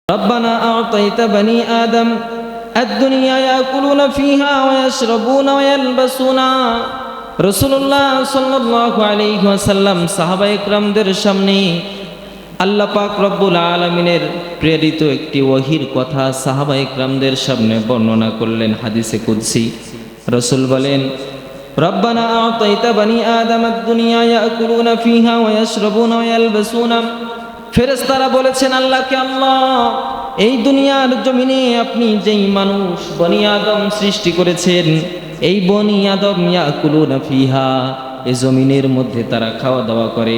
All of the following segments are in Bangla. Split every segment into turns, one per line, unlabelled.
ربنا أعطيت بني آدم الدنيا يأكلون فيها ويشربون ويلبسون রাসূলুল্লাহ সাল্লাল্লাহু আলাইহি ওয়াসাল্লাম সাহাবা ইকরামদের সামনে আল্লাহ পাক রব্বুল আলামিনের প্রেরিত একটি ওহীর কথা সাহাবা ইকরামদের সামনে বর্ণনা করলেন। হাদিসে কুদসি রাসূল বলেন, রব্বানা আ'তাইতা বনি আদম আদ-দুনিয়া ইয়াকুলুনা ফিহা ওয়া ইয়াশরাবুনা ওয়া ইয়ালবাসুনা। ফেরেশতারা বলেছেন আল্লাহকে, আল্লাহ এই দুনিয়ার জমিনে আপনি যেই মানুষ বনি আদম সৃষ্টি করেছেন, এই বনি আদম ইয়াকুলুনা ফিহা, এই জমিনের মধ্যে তারা খাওয়া দাওয়া করে,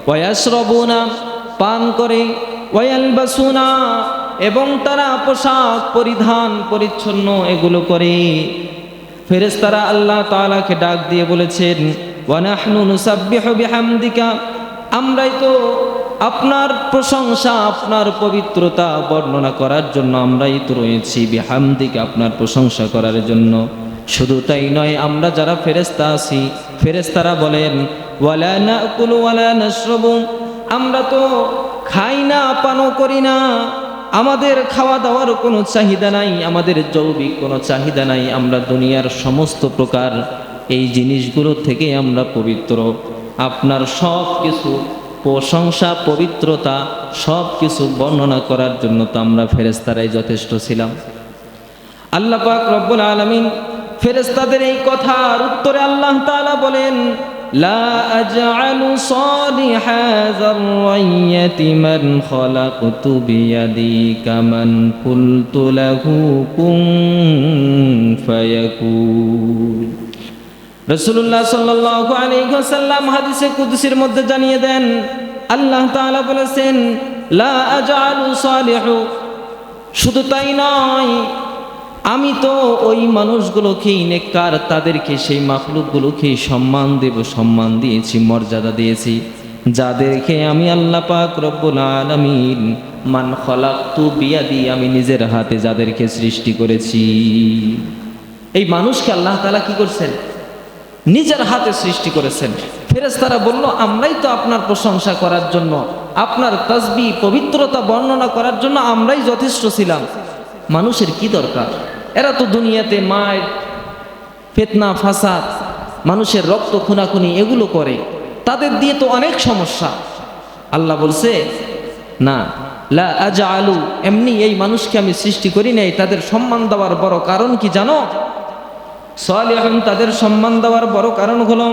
ওয়া ইয়াশরাবুনা পান করে, ওয়া ইয়ালবাসুনা এবং তারা পোশাক পরিধান পরিচ্ছন্ন এগুলো করে। ফেরেশতারা আল্লাহ তাআলাকে ডাক দিয়ে বলেছেন, ওয়া নাহনু নুসাব্বিহু বিহামদিকা, আমরাই তো আপনার প্রশংসা আপনার পবিত্রতা বর্ণনা করার জন্য আমরাই তো রয়েছি, বিহামদিকা আপনার প্রশংসা করার জন্য। শুধু তাই নয়, আমরা যারা ফেরেশতা আছি, ফেরেশতারা বলেন ওয়ালা নাকুলু ওয়ালা নাশরাবু, আমরা তো খাই না পানও করি না, আমাদের খাওয়া দাওয়ার কোনো চাহিদা নাই, আমাদের যৌবিক কোনো চাহিদা নাই, আমরা দুনিয়ার সমস্ত প্রকার এই জিনিসগুলো থেকে আমরা পবিত্র। আপনার সব কিছু প্রশংসা পবিত্রতা সব কিছু বর্ণনা করার জন্য তো আমরা ফেরেশতারাই যথেষ্ট ছিলাম। আল্লাহ পাক রব্বুল আলামিন ফেরেশতাদের এই কথার উত্তরে আল্লাহ তাআলা বলেন, লা আজআলু সালিহাযার রাইয়াতি মান খালাকতু বিয়াদি কামান কুলতু লাহু কুন ফায়াকুন। রাসূলুল্লাহ সাল্লাল্লাহু আলাইহি ওয়াসাল্লাম হাদিসে কুদসির মধ্যে জানিয়ে দেন, আল্লাহ তাআলা বলেছেন লা আজআলু সালিহু, শুধু তাই নয়, আমি তো ওই মানুষগুলোকেই নেককার, তাদেরকে সেই মাখলুকগুলোকে সম্মান দেব, সম্মান দিয়েছি, মর্যাদা দিয়েছি, যাদেরকে আমি আল্লাহ পাক রব্বুল আলামিন মান খালাকতু বিয়াদি, আমি নিজের হাতে যাদেরকে সৃষ্টি করেছি। এই মানুষকে আল্লাহ তাআলা কি করছেন? নিজের হাতে সৃষ্টি করেছেন। ফেরেশতারা বলল, আমরাই তো আপনার প্রশংসা করার জন্য, আপনার তাসবিহ পবিত্রতা বর্ণনা করার জন্য আমরাই যথেষ্ট ছিলাম। মানুষের কি দরকার? এরা তো দুনিয়াতে মায়ের ফিতনা ফাসাদ, মানুষের রক্ত খুনাখুনি এগুলো করে, তাদের দিয়ে তো অনেক সমস্যা। আল্লাহ বলছে না, লা আজআলু, এমনি এই মানুষকে আমি সৃষ্টি করি নাই। তাদের সম্মান দেওয়ার বড় কারণ কি জানো? সালিহুন, তাদের সম্মান দেওয়ার বড় কারণ হলো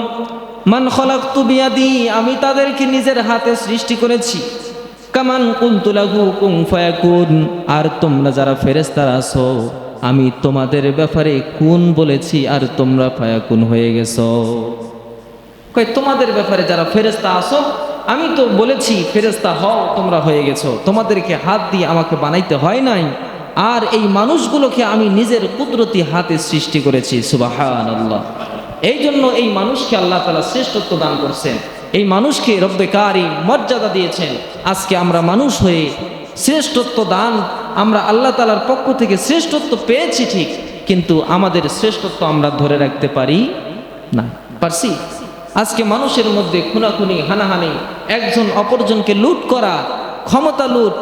মান খালাকতু বিয়াদি, আমি তাদেরকে নিজের হাতে সৃষ্টি করেছি, কামান কুনতু লাহু কুন ফায়াকুন, আর তোমরা যারা ফেরেশতারা আছো, আমি তোমাদের ব্যাপারে কুন বলেছি আর তোমরা ফায়াকুন হয়ে গেছো। কই তোমাদের ব্যাপারে যারা ফেরেশতা আছো, আমি তো বলেছি ফেরেশতা হও, তোমরা হয়ে গেছো, তোমাদেরকে হাত দিয়ে আমাকে বানাইতে হয় নাই, আর এই মানুষগুলোকে আমি নিজের কুদরতি হাতে সৃষ্টি করেছি। সুবহানাল্লাহ। এই জন্য এই মানুষকে আল্লাহ তাআলা শ্রেষ্ঠত্ব দান করছেন, এই মানুষকে রব্বে কারীম মর্যাদা দিয়েছেন। আজকে আমরা মানুষ হয়ে শ্রেষ্ঠত্ব দান, আমরা আল্লাহ তাআলার পক্ষ থেকে শ্রেষ্ঠত্ব পেয়েছি ঠিক, কিন্তু আমাদের শ্রেষ্ঠত্ব আমরা ধরে রাখতে পারি না, পারছি? আজকে মানুষের মধ্যে খুনাখুনি, হানাহানি, একজন অপরজনকে লুট করা, ক্ষমতা লুট,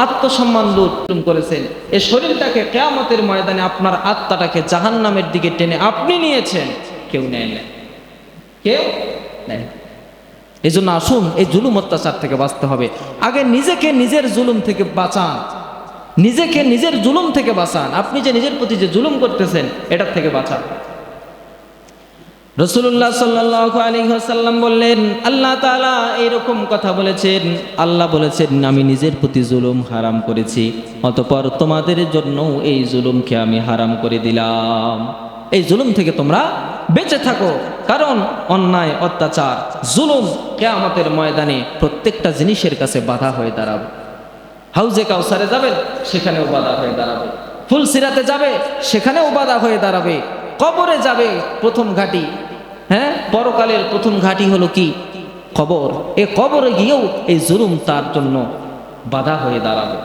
আত্মসম্মান লুট করেছেন। এই শরীরটাকে কিয়ামতের ময়দানে আপনার আত্মাটাকে জাহান্নামের দিকে টেনে আপনি নিয়েছেন, কেউ নেয় না, কেউ নেয়। এই জন্য আসুন, এই জুলুম অত্যাচার থেকে বাঁচতে হবে। আগে নিজেকে নিজের জুলুম থেকে বাঁচান, নিজেকে নিজের জুলুম থেকে বাঁচান। আপনি যে নিজের প্রতি যে জুলুম করতেছেন, এটার থেকে বাঁচান। রাসূলুল্লাহ সাল্লাল্লাহু আলাইহি ওয়াসাল্লাম বললেন, আল্লাহ তাআলা এরকম কথা বলেছেন, আল্লাহ বলেছেন আমি নিজের প্রতি জুলুম হারাম করেছি, অতঃপর তোমাদের জন্য এই জুলুমকে আমি হারাম করে দিলাম। এই জুলুম থেকে তোমরা বেঁচে থাকো, কারণ অন্যায় অত্যাচার জুলুম কিয়ামতের ময়দানে প্রত্যেকটা জিনিসের কাছে বাধা হয়ে দাঁড়াবে। হাউজে কাউসারে যাবেন, সেখানেও বাধা হয়ে দাঁড়াবে। ফুলসিরাতে যাবে, সেখানেও বাধা হয়ে দাঁড়াবে। কবরে যাবে, প্রথম ঘাঁটি, পরকালের প্রথম ঘাঁটি হলো কি? কবর। এই কবরে গিয়েও এই জুলুম তার জন্য বাধা হয়ে দাঁড়াবে,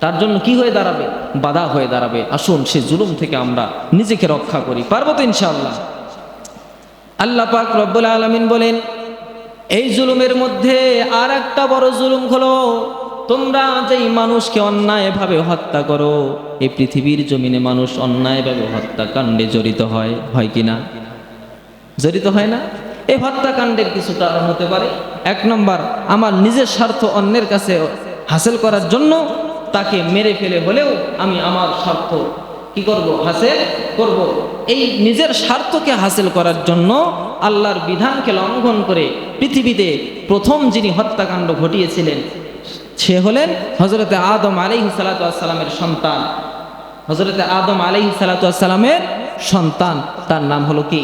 তার জন্য কি হয়ে দাঁড়াবে? বাধা হয়ে দাঁড়াবে। আসুন সেই জুলুম থেকে আমরা নিজেকে রক্ষা করি, পারবো তো ইনশাআল্লাহ। আল্লাহ পাক রব্বুল আলামিন বলেন, এই জুলুমের মধ্যে আর একটা বড় জুলুম হলো তোমরা যেই মানুষকে অন্যায়ভাবে হত্যা করো, এই পৃথিবীর জমিনে মানুষ অন্যায়ভাবে হত্যাকাণ্ডে জড়িত হয় কি না? জড়িত হয় না? এই হত্যাকাণ্ডের কিছু কারণ হতে পারে। এক নম্বর, আমার নিজের স্বার্থ অন্যের কাছে হাসিল করার জন্য তাকে মেরে ফেলে হলেও আমি আমার স্বার্থ কি করব? হাসিল করব। এই নিজের স্বার্থকে হাসিল করার জন্য আল্লাহর বিধানকে লঙ্ঘন করে পৃথিবীতে প্রথম যিনি হত্যাকাণ্ড ঘটিয়েছিলেন সে হলেন হযরতে আদম আলাইহিস সালাতু ওয়াস সালামের সন্তান। হযরতে আদম আলাইহিস সালাতু ওয়াস সালামের সন্তান, তার নাম হলো কি?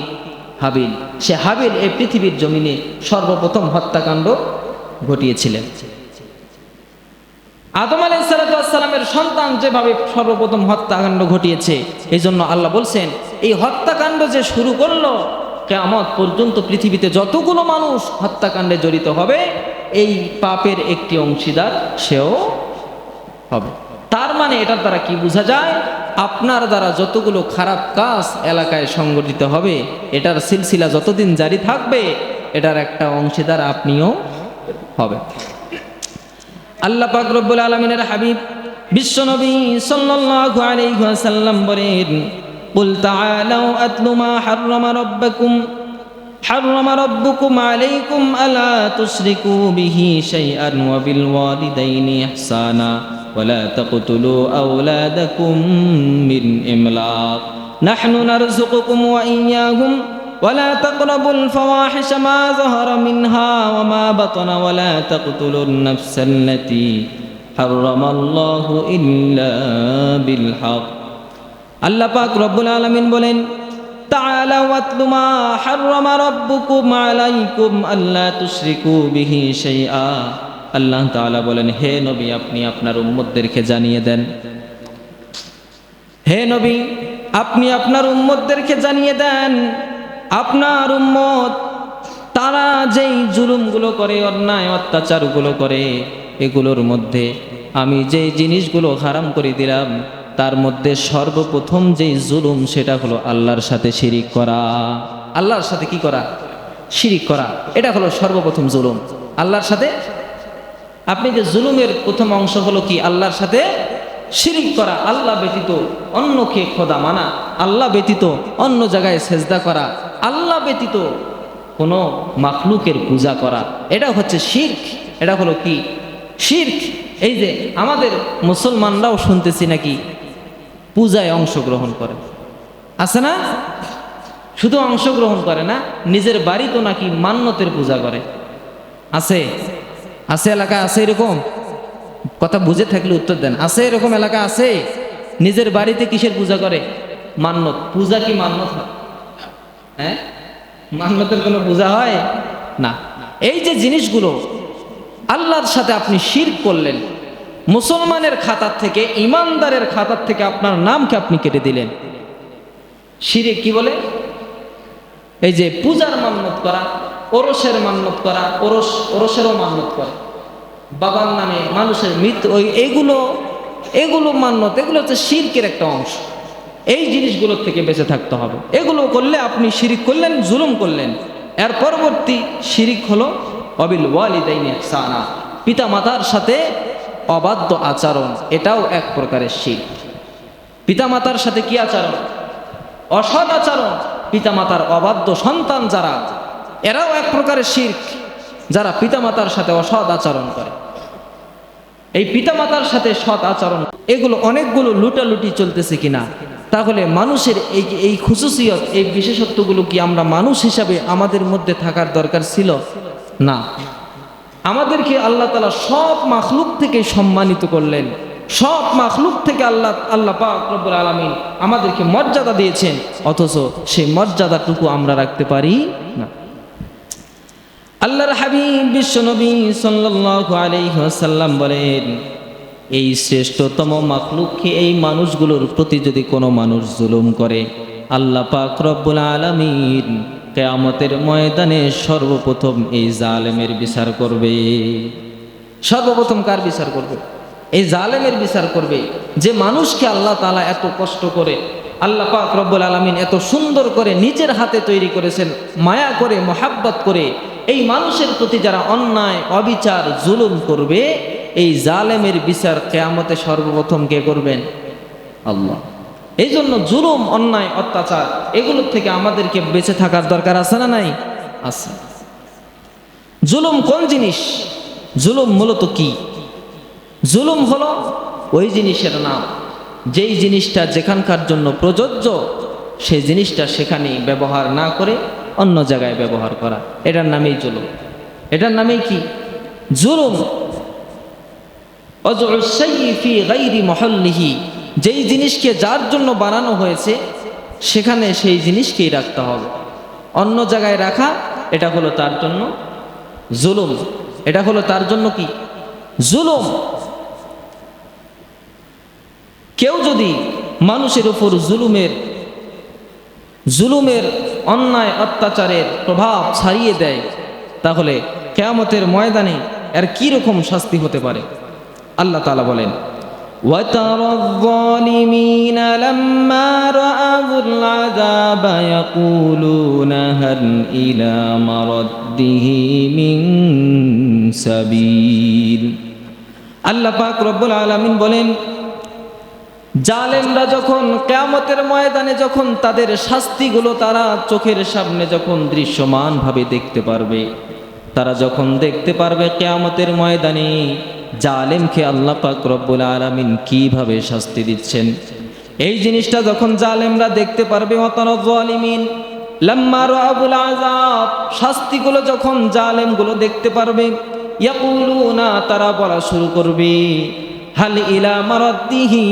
হাবিল। সে হাবিল এই পৃথিবীর জমিনে সর্বপ্রথম হত্যাকাণ্ড ঘটিয়েছিলেন। আদম আলাইহিস সালাতু ওয়াস সালামের সন্তান যেভাবে সর্বপ্রথম হত্যাকাণ্ড ঘটিয়েছে, এই জন্য আল্লাহ বলছেন এই হত্যাকাণ্ড যে শুরু করলো, কিয়ামত পর্যন্ত পৃথিবীতে যতগুলো মানুষ হত্যাকাণ্ডে জড়িত হবে এই পাপের একটি অংশীদার সেও হবে। তার মানে এটার দ্বারা কি বোঝা যায়? আপনার দ্বারা যতগুলো খারাপ কাজ এলাকায় সংগঠিত হবে, এটার সিলসিলা যতদিন জারি থাকবে এটার একটা অংশীদার আপনিও হবে। আল্লাহ পাক রব্বুল আলামিনের হাবিব বিশ্বনবী সাল্লাল্লাহু আলাইহি ওয়াসাল্লাম বলেন, কুল তাআলাউ আতলু মা হাররামা রাব্বুকুম আলাইকুম আলা তুশরিকু বিহি শাইআন ওয়া বিল ওয়ালিদাইনি ইহসানা ওয়া লা তাকতুলু আওলাদাকুম মিন ইমলাক নাহনু নারযুকুকুম ওয়া ইয়্যাহুম ওয়া লা তাকরাবুল ফাওয়াহিশা মা যাহারা মিনহা ওয়া মা বাতানা ওয়া লা তাকতুলুন নাফসাল্লাতী হাররামাল্লাহু ইল্লা বিল হক। আল্লাহ পাক রব্বুল আলামিন বলেন, তাআলা ওয়াতলু মা হাররামা রাব্বুকুম আলাইকুম আল্লা তুশরিকু বিহি শাইআ। আল্লাহ তাআলা বলেন, হে নবী আপনি আপনার উম্মতদেরকে জানিয়ে দেন, হে নবী আপনি আপনার উম্মতদেরকে জানিয়ে দেন, আপনার উম্মত তারা যেই জুলুমগুলো করে, অন্যায় অত্যাচারগুলো করে, এগুলোর মধ্যে আমি যেই জিনিসগুলো হারাম করে দিলাম তার মধ্যে সর্বপ্রথম যেই জুলুম সেটা হলো আল্লাহর সাথে শিরিক করা। আল্লাহর সাথে কি করা? শিরিক করা। এটা হলো সর্বপ্রথম জুলুম, আল্লাহর সাথে। আপনি যে জুলুমের প্রথম অংশ হলো কি? আল্লাহর সাথে শিরিক করা, আল্লাহ ব্যতীত অন্যকে খোদা মানা, আল্লাহ ব্যতীত অন্য জায়গায় সেজদা করা, আল্লাহ ব্যতীত কোনো মাখলুকের পূজা করা, এটা হচ্ছে শিরক। এটা হলো কি? শিরক। এই যে আমাদের মুসলমানরাও শুনতেছি নাকি পূজায় অংশগ্রহণ করে, আছে না? শুধু অংশগ্রহণ করে না, নিজের বাড়ি তো নাকি মান্যতের পূজা করে। আছে? আছে এলাকায় আছে এরকম? কথা বুঝে থাকলে উত্তর দেন। আছে এরকম এলাকা? আছে? নিজের বাড়িতে কিসের পূজা করে? মান্যত। পূজা কি মান্যত হয়? হ্যাঁ, মান্যতের কোনো পূজা হয় না। এই যে জিনিসগুলো আল্লাহর সাথে আপনি শিরক করলেন, মুসলমানের খাতার থেকে, ইমানদারের খাতার থেকে আপনার নামকে আপনি কেটে দিলেন। শিরক কি বলে? এই যে পূজার মান্যত করা, ওরসের মান্যত করা, ওরসেরও মান্যত করা, বাবার নামে মানুষের মৃত্যু, এগুলো মান্যত, এগুলো হচ্ছে শিরকের একটা অংশ। এই জিনিসগুলোর থেকে বেঁচে থাকতে হবে। এগুলো করলে আপনি শিরিক করলেন, জুলুম করলেন। এর পরবর্তী শিরিক হলো অবিল ওয়ালিদাইনি ইহসানা, পিতা মাতার সাথে অবাধ্য আচরণ, এটাও এক প্রকারের শিরক। পিতা মাতার সাথে কি আচরণ? অসৎ আচরণ। পিতা মাতার অবাধ্য সন্তান যারা, এরাও এক প্রকারের শিরক, যারা পিতা মাতার সাথে অসৎ আচরণ করে। এই পিতা মাতার সাথে সৎ আচরণ, এগুলো অনেকগুলো লুটালুটি চলতেছে কিনা? তাহলে মানুষের এই খুসুসিয়ত, এই বিশেষত্বগুলো কি আমরা মানুষ হিসাবে আমাদের মধ্যে থাকার দরকার ছিল? না। আমাদেরকে আল্লাহ তাআলা সব মাখলুক থেকে সম্মানিত করলেন, সব মাখলুক থেকে আল্লাহ পাক রব্বুল আলামিন আমাদেরকে মর্যাদা দিয়েছেন, অথচ সেই মর্যাদাটুকু আমরা রাখতে পারি না। আল্লাহর হাবিব বিশ্বনবী সাল্লাল্লাহু আলাইহি ওয়াসাল্লাম বলেন, এই শ্রেষ্ঠতম মাখলুককে, এই মানুষগুলোর প্রতি যদি কোনো মানুষ জুলুম করে, আল্লাহ পাক রব্বুল আলামিন কিয়ামতের ময়দানে সর্বপ্রথম এই জালেমের বিচার করবে। সর্বপ্রথম কার বিচার করবে? এই জালেমের বিচার করবে, যে মানুষকে আল্লাহ তাআলা এত কষ্ট করে, আল্লাহ পাক রব্বুল আলামিন এত সুন্দর করে নিজের হাতে তৈরি করেছেন, মায়া করে, মহাব্বত করে। এই মানুষের প্রতি যারা অন্যায়, অবিচার, জুলুম করবে, এই জালেমের বিচার কিয়ামতে সর্বপ্রথম কে করবেন? আল্লাহ। এই জন্য জুলুম, অন্যায়, অত্যাচার এগুলোর থেকে আমাদেরকে বেঁচে থাকার দরকার আছে না নাই? আছে। জুলুম কোন জিনিস? জুলুম মূলত কি? জুলুম হলো ওই জিনিসের নাম যেই জিনিসটা যেখানকার জন্য প্রযোজ্য সেই জিনিসটা সেখানে ব্যবহার না করে অন্য জায়গায় ব্যবহার করা, এটার নামেই জুলুম। এটার নামেই কি? জুলুম। ওয়াজউস শাইই ফি গায়রি মুহাল্লিহি, যেই জিনিসকে যার জন্য বানানো হয়েছে সেখানে সেই জিনিসকেই রাখতে হবে, অন্য জায়গায় রাখা এটা হলো তার জন্য জুলুম। এটা হলো তার জন্য কি? জুলুম। কেউ যদি মানুষের উপর জুলুমের অন্যায় অত্যাচারের প্রভাব ছাড়িয়ে দেয় তাহলে কিয়ামতের ময়দানে এর কি রকম শাস্তি হতে পারে? আল্লাহ তাআলা বলেন, وَتَرَى الظَّالِمِينَ لَمَّا رَأَوُا الْعَذَابَ يَقُولُونَ هَلْ إِلَى مَرَدِّهِ مِنْ سَبِيلٍ। আল্লাহ পাক রব্বুল আলামিন বলেন, জালেমরা যখন কিয়ামতের ময়দানে যখন তাদের শাস্তিগুলো তারা চোখের সামনে যখন দৃশ্যমানভাবে দেখতে পারবে, তারা যখন দেখতে পারবে কিয়ামতের ময়দানে জালেমকে আল্লাহ পাক রব্বুল আলামিন কিভাবে শাস্তি দিচ্ছেন, এই জিনিসটা যখন জালেমরা দেখতে পারবে, ওয়াতারায যালিমিন লাম্মা রাআউল আযাব, শাস্তিগুলো যখন জালেমগুলো দেখতে পারবে, ইয়াকুলুনা, তারা বলা শুরু করবে, হাল ইলা মারাদ্দিহি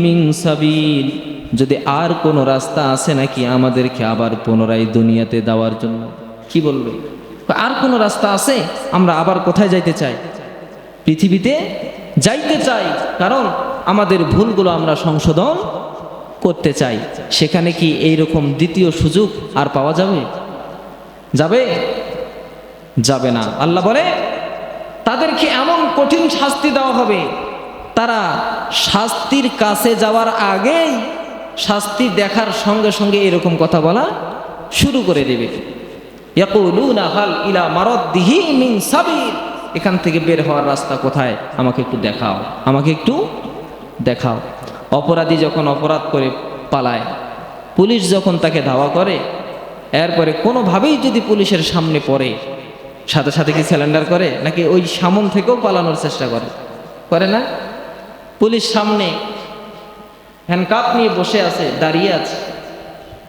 মিন সাবিল, যদি আর কোনো রাস্তা আছে নাকি আমাদেরকে আবার পুনরায় দুনিয়াতে দেওয়ার জন্য। কি বলবে? আর কোনো রাস্তা আছে? আমরা আবার কোথায় যাইতে চাই? পৃথিবীতে যাইতে চাই, কারণ আমাদের ভুলগুলো আমরা সংশোধন করতে চাই। সেখানে কি এইরকম দ্বিতীয় সুযোগ আর পাওয়া যাবে? যাবে? যাবে না। আল্লাহ বলে তাদেরকে এমন কঠিন শাস্তি দেওয়া হবে, তারা শাস্তির কাছে যাওয়ার আগেই শাস্তি দেখার সঙ্গে সঙ্গে এরকম কথা বলা শুরু করে দেবে, ইয়াকুলুনা হাল ইলা মারাদ্দিহি মিন সাবিল, এখান থেকে বের হওয়ার রাস্তা কোথায়? আমাকে একটু দেখাও, আমাকে একটু দেখাও। অপরাধী যখন অপরাধ করে পালায়, পুলিশ যখন তাকে ধাওয়া করে, এরপরে কোনোভাবেই যদি পুলিশের সামনে পড়ে, সাথে সাথে কি স্যালেন্ডার করে নাকি ওই সামন থেকেও পালানোর চেষ্টা করে না? পুলিশ সামনে হ্যান্ডকাপ নিয়ে বসে আছে, দাঁড়িয়ে আছে,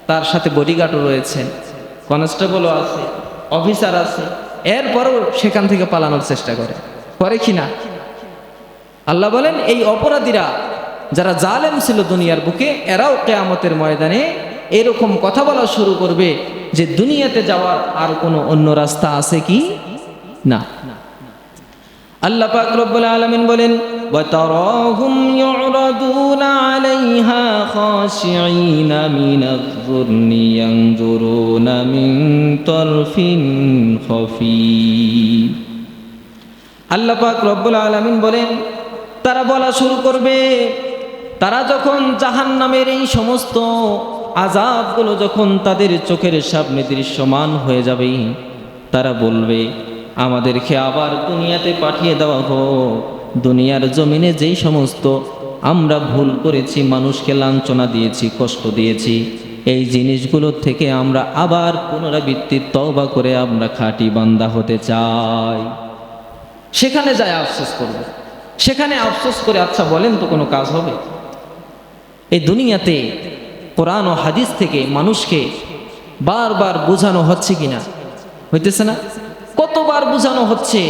তার সাথে বডিগার্ডও রয়েছেন, কনস্টেবলও আছে, অফিসার আছে, এরপরও সেখান থেকে পালানোর চেষ্টা করে কি না? আল্লাহ বলেন এই অপরাধীরা যারা জালেম ছিল দুনিয়ার বুকে, এরাও কিয়ামতের ময়দানে এরকম কথা বলা শুরু করবে যে দুনিয়াতে যাওয়ার আর কোনো অন্য রাস্তা আছে কি না। আল্লাহ পাক রব্বুল আলামিন বলেন, وَتَرَاهُمْ يُعْرَضُونَ عَلَيْهَا خَاشِعِينَ مِنَ الظُّلِّ يَنظُرُونَ مِنْ طَرْفٍ خَفِيٍّ। আল্লাহ পাক রব্বুল আলামিন বলেন তারা বলা শুরু করবে, তারা যখন জাহান্নামের এই সমস্ত আযাবগুলো যখন তাদের চোখের সামনে দৃশ্যমান হয়ে যাবে, তারা বলবে আমাদেরকে আবার দুনিয়াতে পাঠিয়ে দেওয়া হোক, দুনিয়ার জমিনে যেই সমস্ত আমরা ভুল করেছি, মানুষকে লাঞ্ছনা দিয়েছি, কষ্ট দিয়েছি, এই জিনিসগুলোর থেকে আমরা আবার পুনরাবৃত্তি তওবা করে আমরা খাঁটি বান্দা হতে চাই। সেখানে যায় আফসোস করবে, সেখানে আফসোস করে আচ্ছা বলেন তো কোনো কাজ হবে? এই দুনিয়াতে কোরআন ও হাদিস থেকে মানুষকে বারবার বোঝানো হচ্ছে কিনা? হইতেছে না? কতবার বোঝানো হচ্ছে,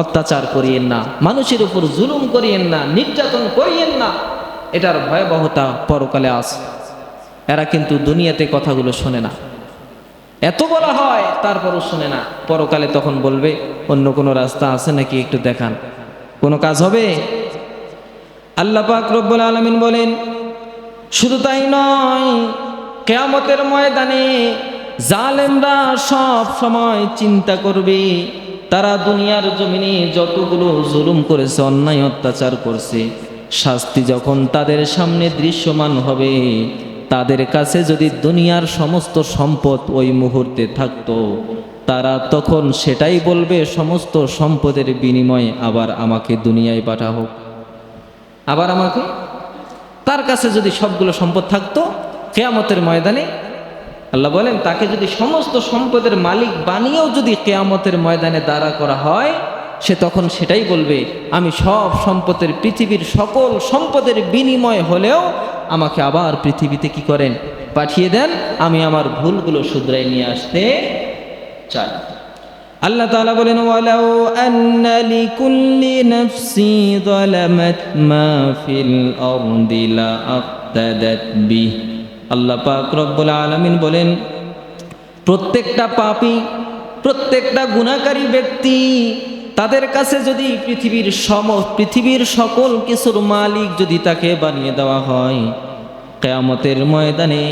অত্যাচার করিয়েন না, মানুষের উপর জুলুম করিয়েন না, নির্যাতন করিয়েন না, এটার ভয়াবহতা পরকালে আছে। এরা কিন্তু দুনিয়াতে কথাগুলো শোনে না, এত বলা হয় তারপরও শোনে না। পরকালে তখন বলবে অন্য কোনো রাস্তা আছে নাকি একটু দেখান, কোনো কাজ হবে? আল্লাহ পাক রব্বুল আলামিন বলেন শুধু তাই নয়, কিয়ামতের ময়দানে জালেমরা সব সময় চিন্তা করবে তারা দুনিয়ার জমিনে যতগুলো জুলুম করেছে, অন্যায় অত্যাচার করছে, শাস্তি যখন তাদের সামনে দৃশ্যমান হবে, তাদের কাছে যদি দুনিয়ার সমস্ত সম্পদ ওই মুহূর্তে থাকতো, তারা তখন সেটাই বলবে, সমস্ত সম্পদের বিনিময়ে আবার আমাকে দুনিয়ায় পাঠাও, আবার আমাকে। তার কাছে যদি সবগুলো সম্পদ থাকতো, কিয়ামতের ময়দানে আল্লাহ বলেন তাকে যদি সমস্ত সম্পদের মালিক বানিয়েও যদি কিয়ামতের ময়দানে দাঁড়া করা হয়, সে তখন সেটাই বলবে, আমি সব সম্পদের, পৃথিবীর সকল সম্পদের বিনিময় হলেও আমাকে আবার পৃথিবীতে কি করেন, পাঠিয়ে দেন, আমি আমার ভুলগুলো শুধরাই নিয়ে আসতে চাই। আল্লাহ তাআলা বলেন, ওয়ালাউ আন্না লিকুল্লি নাফসি যালামাত মা ফিল আরদি লাআফতাদাত বিহি। আল্লাহ পাক রব্বুল আলামিন বলেন, প্রত্যেকটা পাপী, প্রত্যেকটা গুনাহকারী ব্যক্তি, তাদের কাছে যদি পৃথিবীর সকল কিছুর মালিক যদি তাকে বানিয়ে দেওয়া হয়, কিয়ামতের ময়দানে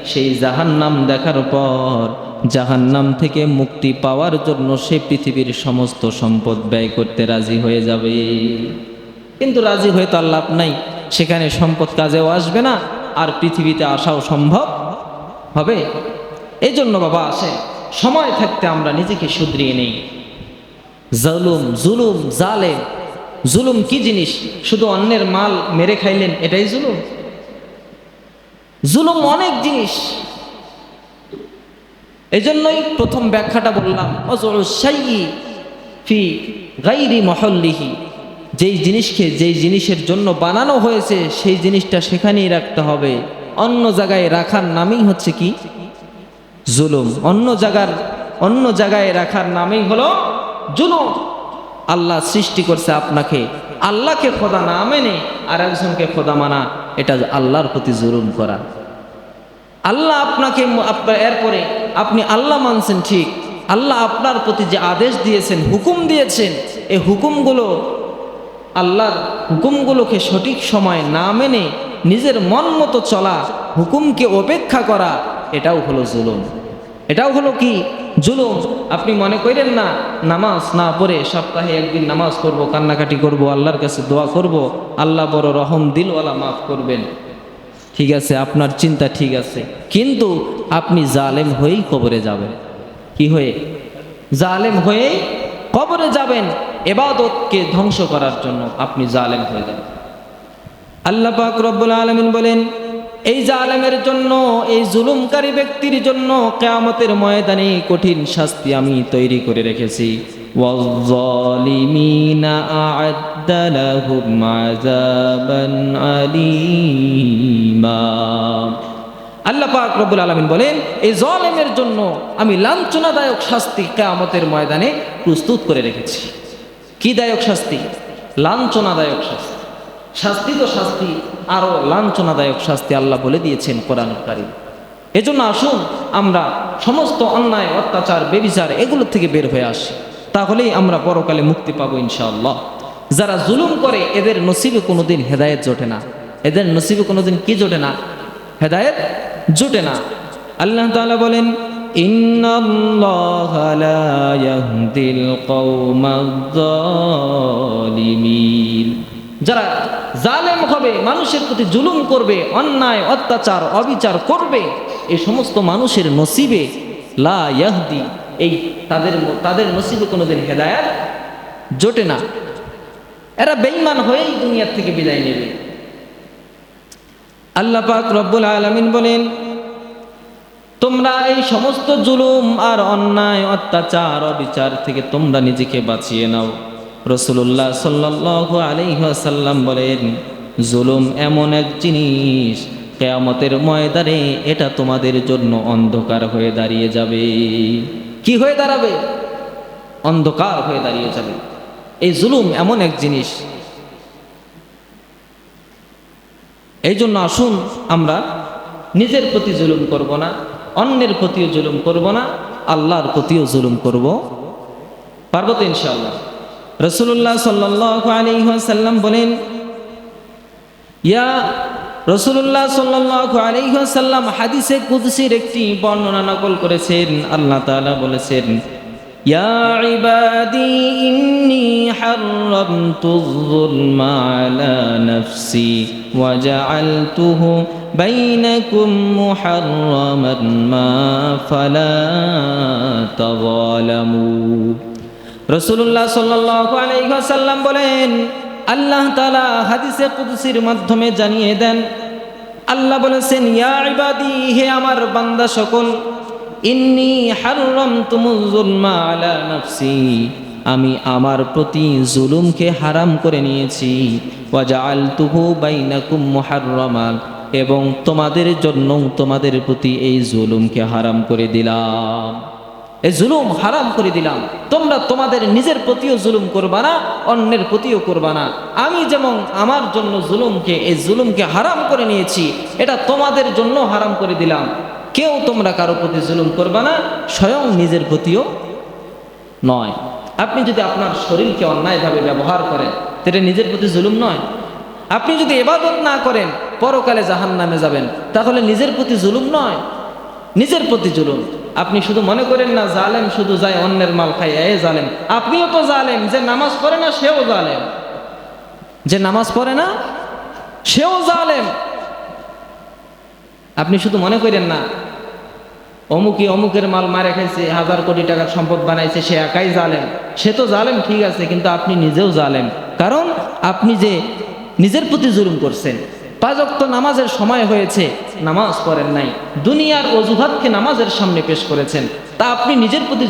সেই জাহান্নাম দেখার পর জাহান্নাম থেকে মুক্তি পাওয়ার জন্য সে পৃথিবীর সমস্ত সম্পদ ব্যয় করতে রাজি হয়ে যাবে। কিন্তু রাজি হয়ে তো আর লাভ নাই, সেখানে সম্পদ কাজেও আসবে না, আর পৃথিবীতে আসাও সম্ভব হবে। এই জন্য বাবা, আসে সময় থাকতে আমরা নিজেকে শুধরিয়ে নেই। জুলুম, জালেম, জুলুম কি জিনিস? শুধু অন্যের মাল মেরে খাইলেন এটাই জুলুম? জুলুম অনেক জিনিস। এই জন্যই প্রথম ব্যাখ্যাটা বললাম, ফি গাইরি মহল্লিহি, যেই জিনিসকে যেই জিনিসের জন্য বানানো হয়েছে সেই জিনিসটা সেখানেই রাখতে হবে। অন্য জায়গায় রাখার নামই হচ্ছে কি? জুলুম। অন্য জায়গায় রাখার নামই হলো জুলুম। আল্লাহ সৃষ্টি করছে আপনাকে, আল্লাহকে খোদা না মেনে আর একজনকে খোদা মানা, এটা আল্লাহর প্রতি জুলুম করা। আল্লাহ আপনাকে, এরপরে আপনি আল্লাহ মানছেন ঠিক, আল্লাহ আপনার প্রতি যে আদেশ দিয়েছেন, হুকুম দিয়েছেন, এই আল্লাহর হুকুমগুলোকে সঠিক সময় না মেনে নিজের মন মতো চলা, হুকুমকে উপেক্ষা করা, এটাও হলো জুলুম। এটাও হলো কি? জুলুম। আপনি মনে করেন না নামাজ না পড়ে সপ্তাহে একদিন নামাজ করব, কান্নাকাটি করব, আল্লাহর কাছে দোয়া করব, আল্লাহ বড় রহম দিলওয়ালা, মাফ করবেন। ঠিক আছে, আপনার চিন্তা ঠিক আছে, কিন্তু আপনি জালেম হয়েই কবরে যাবেন। কি হয়ে? জালেম হয়েই কবরে যাবেন। ইবাদতকে ধ্বংস করার জন্য আপনি জালেম হয়ে যাবেন। আল্লাহ পাক রব্বুল আলামিন বলেন, এই জালেমের জন্য, এই জুলুমকারী ব্যক্তির জন্য কিয়ামতের ময়দানে কঠিন শাস্তি আমি তৈরি করে রেখেছি। ওয়াজ-জালিমিনা আ'আদ্দা লাহুম আযাবান আলীমা। আল্লাহ পাক রব্বুল আলামিন বলেন, এই জালেমের জন্য আমি লাঞ্ছনাদায়ক শাস্তি কিয়ামতের ময়দানে প্রস্তুত করে রেখেছি। কি দায়ক শাস্তি? লাঞ্ছনাদায়ক শাস্তি। শাস্তি তো শাস্তি, আরো লাঞ্ছনাদায়ক শাস্তি আল্লাহ বলে দিয়েছেন কোরআনুল কারীম। এজন্য আসুন আমরা সমস্ত অন্যায়, অত্যাচার, বেবিচার এগুলো থেকে বের হয়ে আসি, তাহলেই আমরা পরকালে মুক্তি পাবো ইনশাআল্লাহ। যারা জুলুম করে এদের নসিবে কোনোদিন হেদায়েত জোটে না। এদের নসিবে কোনোদিন কি জোটে না? হেদায়েত জোটে না। আল্লাহ তাআলা বলেন, ইন্নাল্লাহা লা ইয়াহদিল কওমাজ জালিমিন। যারা জালেম হবে, মানুষের প্রতি জুলুম করবে, অন্যায়, অত্যাচার, অবিচার করবে, এই সমস্ত মানুষের নসিবে লা ইয়াহদি, এই তাদের নসিবে কোনোদিন হেদায়েত জোটে না। এরা বেঈমান হয়েই দুনিয়া থেকে বিদায় নেবে। আল্লাহ পাক রব্বুল আলামিন বলেন, তোমরা এই সমস্ত জুলুম আর অন্যায়, অত্যাচার, অবিচার থেকে তোমরা নিজেকে বাঁচিয়ে নাও। রাসূলুল্লাহ সাল্লাল্লাহু আলাইহি ওয়াসাল্লাম বলেন, জুলুম এমন এক জিনিস, কিয়ামতের ময়দানে এটা তোমাদের জন্য অন্ধকার হয়ে দাঁড়িয়ে যাবে। কি হয়ে দাঁড়াবে? অন্ধকার হয়ে দাঁড়িয়ে যাবে। এই জুলুম এমন এক জিনিস। এই জন্য আসুন আমরা নিজের প্রতি জুলুম করব না, অন্যের প্রতিও জুলুম করব না, আল্লাহর প্রতিও জুলুম করব। পারবো তো ইনশাআল্লাহ? রাসূলুল্লাহ সাল্লাল্লাহু আলাইহি ওয়াসাল্লাম বলেন, রাসূলুল্লাহ সাল্লাল্লাহু আলাইহি ওয়াসাল্লাম হাদিসে কুদসির একটি বর্ণনা নকল করেছেন। আল্লাহ তাআলা বলেছেন, ইয়া ইবাদি ইন্নী হাররামতুয-যুলমা আলা নাফসি ওয়া জাআলতুহু بينكم محرما ما فلا تظالموا রাসূলুল্লাহ সাল্লাল্লাহু আলাইহি ওয়াসাল্লাম বলেন, আল্লাহ তাআলা হাদিসে কুদসির মাধ্যমে জানিয়ে দেন, আল্লাহ বলেছেন, ইয়া ইবাদি, হে আমার বান্দা সকল, ইন্নী হাররামতুমুজ যুলমা আলা নাফসি, আমি আমার প্রতি জুলুমকে হারাম করে নিয়েছি, ওয়া জাআলতুহু বাইনাকুম মুহাররামা, এবং তোমাদের জন্য তোমাদের প্রতি এই জুলুমকে হারাম করে দিলাম। এই জুলুম হারাম করে দিলাম। তোমরা তোমাদের নিজের প্রতিও জুলুম করবা না, অন্যের প্রতিও করবা না। আমি যেমন আমার জন্য এই জুলুমকে হারাম করে নিয়েছি, এটা তোমাদের জন্য হারাম করে দিলাম। কেউ তোমরা কারো প্রতি জুলুম করবা না, স্বয়ং নিজের প্রতিও নয়। আপনি যদি আপনার শরীরকে অন্যায়ভাবে ব্যবহার করেন, এটা নিজের প্রতি জুলুম নয়? আপনি যদি ইবাদত না করেন, পরকালে জাহান্নামে যাবেন, তাহলে নিজের প্রতি জুলুম নয়? নিজের প্রতি জুলুম। আপনি শুধু মনে করেন না জালেম শুধু যায় অন্যের মাল খায়, এ জালেম। আপনিও তো জালেম, যে নামাজ পড়ে না সেও জালেম, যে নামাজ পড়ে না সেও জালেম। আপনি শুধু মনে করেন না অমুকের মাল মারে খাইছে, 1000 কোটি টাকার সম্পদ বানাইছে, সে একাই জালেম। সে তো জালেম ঠিক আছে, কিন্তু আপনি নিজেও জালেম, কারণ আপনি যে নিজের প্রতি জুলুম করছেন। 5 ওয়াক্ত নামাজের সময় হয়েছে, নামাজ পড়েন নাই, দুনিয়ার অজুহাতকে নামাজের সামনে পেশ করেছেন, তা আপনি নিজের প্রতি